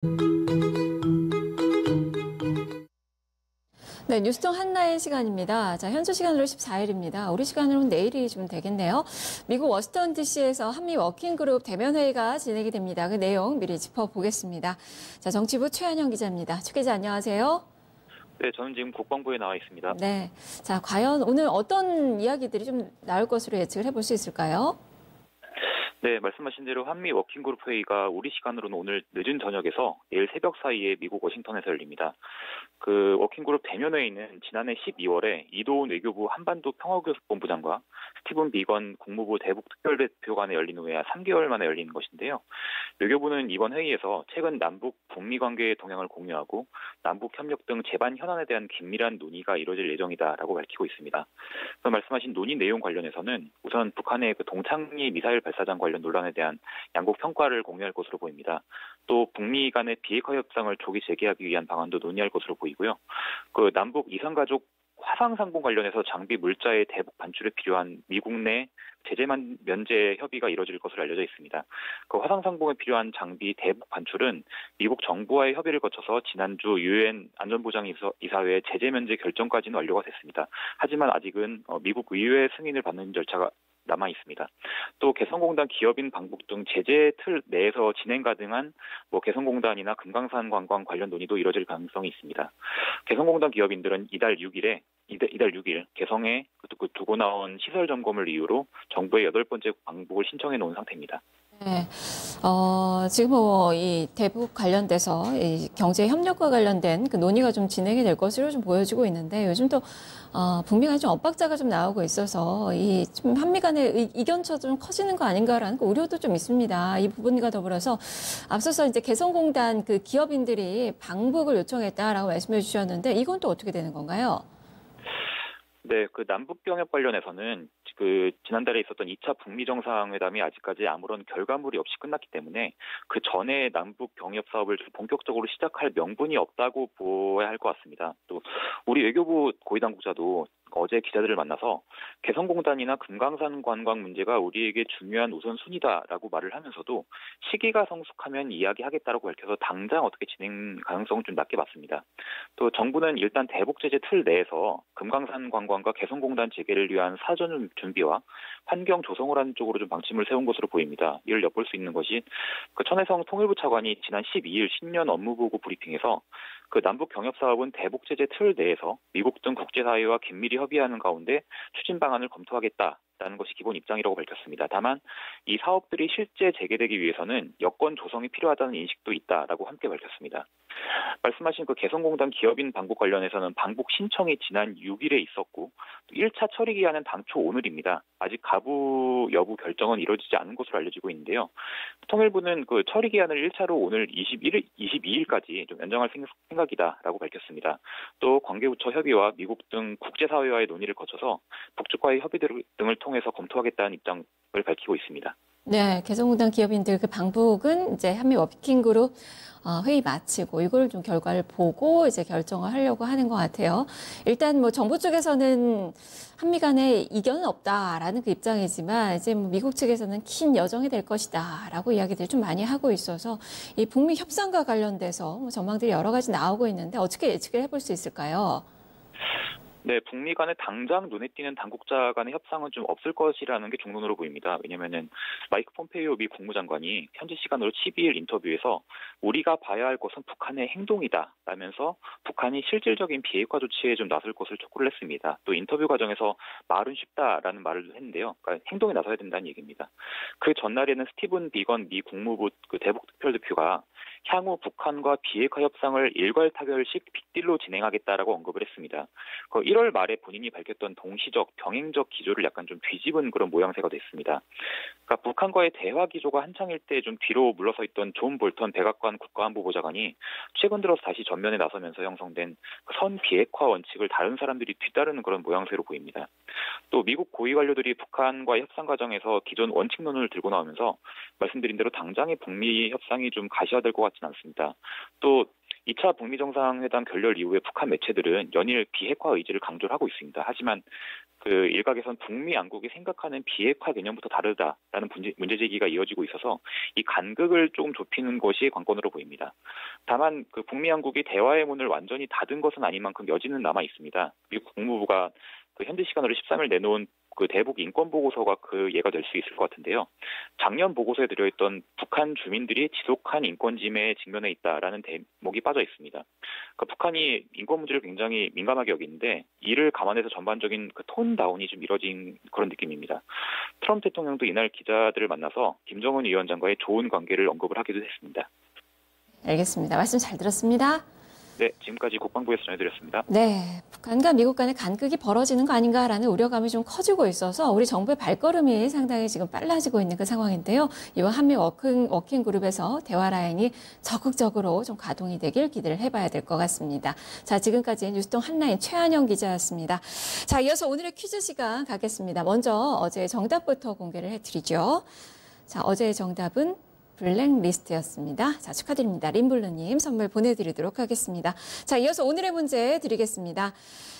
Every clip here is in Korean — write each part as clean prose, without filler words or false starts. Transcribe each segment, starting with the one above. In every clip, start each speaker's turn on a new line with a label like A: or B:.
A: 네, 뉴스통 한나인 시간입니다. 자, 현지 시간으로 14일입니다. 우리 시간으로는 내일이 좀 되겠네요. 미국 워싱턴 DC에서 한미 워킹그룹 대면회의가 진행이 됩니다. 그 내용 미리 짚어보겠습니다. 자, 정치부 최한영 기자입니다. 최 기자 안녕하세요.
B: 네, 저는 지금 국방부에 나와 있습니다.
A: 네, 자, 과연 오늘 어떤 이야기들이 좀 나올 것으로 예측을 해볼 수 있을까요?
B: 네, 말씀하신 대로 한미 워킹그룹 회의가 우리 시간으로는 오늘 늦은 저녁에서 내일 새벽 사이에 미국 워싱턴에서 열립니다. 그 워킹그룹 대면회의는 지난해 12월에 이도훈 외교부 한반도 평화교섭본부장과 스티븐 비건 국무부 대북특별대표 간에 열린 후에야 3개월 만에 열리는 것인데요. 외교부는 이번 회의에서 최근 남북 북미 관계의 동향을 공유하고 남북 협력 등 제반 현안에 대한 긴밀한 논의가 이루어질 예정이다라고 밝히고 있습니다. 말씀하신 논의 내용 관련해서는 우선 북한의 그 동창리 미사일 발사장 관련 논란에 대한 양국 평가를 공유할 것으로 보입니다. 또 북미 간의 비핵화 협상을 조기 재개하기 위한 방안도 논의할 것으로 보이고요. 그 남북 이산가족 화상 상봉 관련해서 장비 물자의 대북 반출에 필요한 미국 내 제재 면제 협의가 이뤄질 것으로 알려져 있습니다. 그 화상 상봉에 필요한 장비 대북 반출은 미국 정부와의 협의를 거쳐서 지난주 유엔 안전보장이사회 제재 면제 결정까지는 완료가 됐습니다. 하지만 아직은 미국 의회 승인을 받는 절차가 남아 있습니다. 또 개성공단 기업인 방북 등 제재 틀 내에서 진행 가능한 개성공단이나 금강산 관광 관련 논의도 이뤄질 가능성이 있습니다. 개성공단 기업인들은 이달 6일 개성에 두고 나온 시설 점검을 이유로 정부에 8번째 방북을 신청해 놓은 상태입니다.
A: 네, 지금 이 대북 관련돼서 이 경제 협력과 관련된 그 논의가 좀 진행이 될 것으로 좀 보여지고 있는데 요즘 또 북미 간에 좀 엇박자가 좀 나오고 있어서 이 좀 한미 간의 이견차 좀 커지는 거 아닌가라는 그 우려도 좀 있습니다. 이 부분과 더불어서 앞서서 이제 개성공단 그 기업인들이 방북을 요청했다라고 말씀해 주셨는데 이건 또 어떻게 되는 건가요?
B: 네, 그 남북 병역 관련해서는 그 지난달에 있었던 2차 북미 정상회담이 아직까지 아무런 결과물이 없이 끝났기 때문에 그 전에 남북 병역 사업을 좀 본격적으로 시작할 명분이 없다고 보아야 할 것 같습니다. 또 우리 외교부 고위 당국자도 어제 기자들을 만나서 개성공단이나 금강산 관광 문제가 우리에게 중요한 우선순위다라고 말을 하면서도 시기가 성숙하면 이야기하겠다라고 밝혀서 당장 어떻게 진행 가능성은 좀 낮게 봤습니다. 또 정부는 일단 대북 제재 틀 내에서 금강산 관광과 개성공단 재개를 위한 사전 준비와 환경 조성을 하는 쪽으로 좀 방침을 세운 것으로 보입니다. 이를 엿볼 수 있는 것이 그 천혜성 통일부 차관이 지난 12일 신년 업무보고 브리핑에서 그 남북 경협 사업은 대북 제재 틀 내에서 미국 등 국제사회와 긴밀히 협의하는 가운데 추진 방안을 검토하겠다라는 것이 기본 입장이라고 밝혔습니다. 다만 이 사업들이 실제 재개되기 위해서는 여건 조성이 필요하다는 인식도 있다라고 함께 밝혔습니다. 말씀하신 그 개성공단 기업인 방북 관련해서는 방북 신청이 지난 6일에 있었고 1차 처리 기한은 당초 오늘입니다. 아직 가부 여부 결정은 이루어지지 않은 것으로 알려지고 있는데요. 통일부는 그 처리 기한을 1차로 오늘 22일까지 좀 연장할 생각이다라고 밝혔습니다. 또 관계부처 협의와 미국 등 국제사회와의 논의를 거쳐서 북측과의 협의 등을 통해서 검토하겠다는 입장을 밝히고 있습니다.
A: 네, 개성공단 기업인들 그 방북은 이제 한미 워킹그룹 회의 마치고 이걸 좀 결과를 보고 이제 결정을 하려고 하는 것 같아요. 일단 정부 쪽에서는 한미 간에 이견은 없다라는 그 입장이지만 이제 미국 측에서는 긴 여정이 될 것이다라고 이야기들 좀 많이 하고 있어서 이 북미 협상과 관련돼서 전망들이 여러 가지 나오고 있는데 어떻게 예측을 해볼 수 있을까요?
B: 네, 북미 간에 당장 눈에 띄는 당국자 간의 협상은 좀 없을 것이라는 게 중론으로 보입니다. 왜냐하면은 마이크 폼페이오 미 국무장관이 현지 시간으로 12일 인터뷰에서 우리가 봐야 할 것은 북한의 행동이다 라면서 북한이 실질적인 비핵화 조치에 좀 나설 것을 촉구를 했습니다. 또 인터뷰 과정에서 말은 쉽다라는 말을 했는데요. 그러니까 행동에 나서야 된다는 얘기입니다. 그 전날에는 스티븐 비건 미 국무부 그 대북특별대표가 향후 북한과 비핵화 협상을 일괄타결식 빅딜로 진행하겠다라고 언급을 했습니다. 그 1월 말에 본인이 밝혔던 동시적 병행적 기조를 약간 좀 뒤집은 그런 모양새가 됐습니다. 그러니까 북한과의 대화 기조가 한창일 때 좀 뒤로 물러서 있던 존 볼턴 백악관 국가안보보좌관이 최근 들어서 다시 전면에 나서면서 형성된 선 비핵화 원칙을 다른 사람들이 뒤따르는 그런 모양새로 보입니다. 또 미국 고위 관료들이 북한과의 협상 과정에서 기존 원칙론을 들고 나오면서 말씀드린 대로 당장의 북미 협상이 좀 가시화될 것 같지는 않습니다. 또 2차 북미 정상회담 결렬 이후에 북한 매체들은 연일 비핵화 의지를 강조를 하고 있습니다. 하지만 일각에선 북미 양국이 생각하는 비핵화 개념부터 다르다라는 문제 제기가 이어지고 있어서 이 간극을 조금 좁히는 것이 관건으로 보입니다. 다만 북미 양국이 대화의 문을 완전히 닫은 것은 아닌 만큼 여지는 남아 있습니다. 미국 국무부가 현지 시간으로 13일 내놓은 대북 인권 보고서가 예가 될 수 있을 것 같은데요. 작년 보고서에 들어있던 북한 주민들이 지속한 인권 침해에 직면해 있다라는 대목이 빠져 있습니다. 북한이 인권 문제를 굉장히 민감하게 여기는데 이를 감안해서 전반적인 톤 다운이 좀 이뤄진 그런 느낌입니다. 트럼프 대통령도 이날 기자들을 만나서 김정은 위원장과의 좋은 관계를 언급을 하기도 했습니다.
A: 알겠습니다. 말씀 잘 들었습니다.
B: 네, 지금까지 국방부에서 전해드렸습니다.
A: 네, 북한과 미국 간의 간극이 벌어지는 거 아닌가라는 우려감이 좀 커지고 있어서 우리 정부의 발걸음이 상당히 지금 빨라지고 있는 그 상황인데요. 이번 한미 워킹 그룹에서 대화 라인이 적극적으로 좀 가동이 되길 기대를 해봐야 될 것 같습니다. 자, 지금까지 뉴스통 한라인 최한영 기자였습니다. 자, 이어서 오늘의 퀴즈 시간 가겠습니다. 먼저 어제 정답부터 공개를 해드리죠. 자, 어제의 정답은 블랙리스트였습니다. 자, 축하드립니다. 림블루님 선물 보내드리도록 하겠습니다. 자, 이어서 오늘의 문제 드리겠습니다.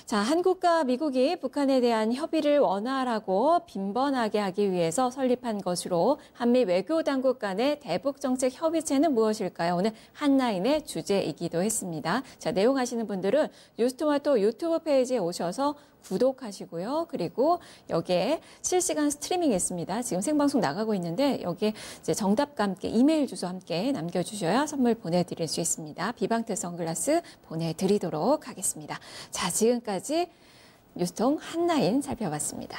A: 자, 한국과 미국이 북한에 대한 협의를 원활하고 빈번하게 하기 위해서 설립한 것으로 한미 외교당국 간의 대북정책 협의체는 무엇일까요? 오늘 한라인의 주제이기도 했습니다. 자, 내용 아시는 분들은 뉴스토마토 유튜브 페이지에 오셔서 구독하시고요. 그리고 여기에 실시간 스트리밍이 있습니다. 지금 생방송 나가고 있는데 여기에 이제 정답과 함께 이메일 주소 함께 남겨주셔야 선물 보내드릴 수 있습니다. 비방태 선글라스 보내드리도록 하겠습니다. 자, 지금까지 뉴스통 한라인 살펴봤습니다.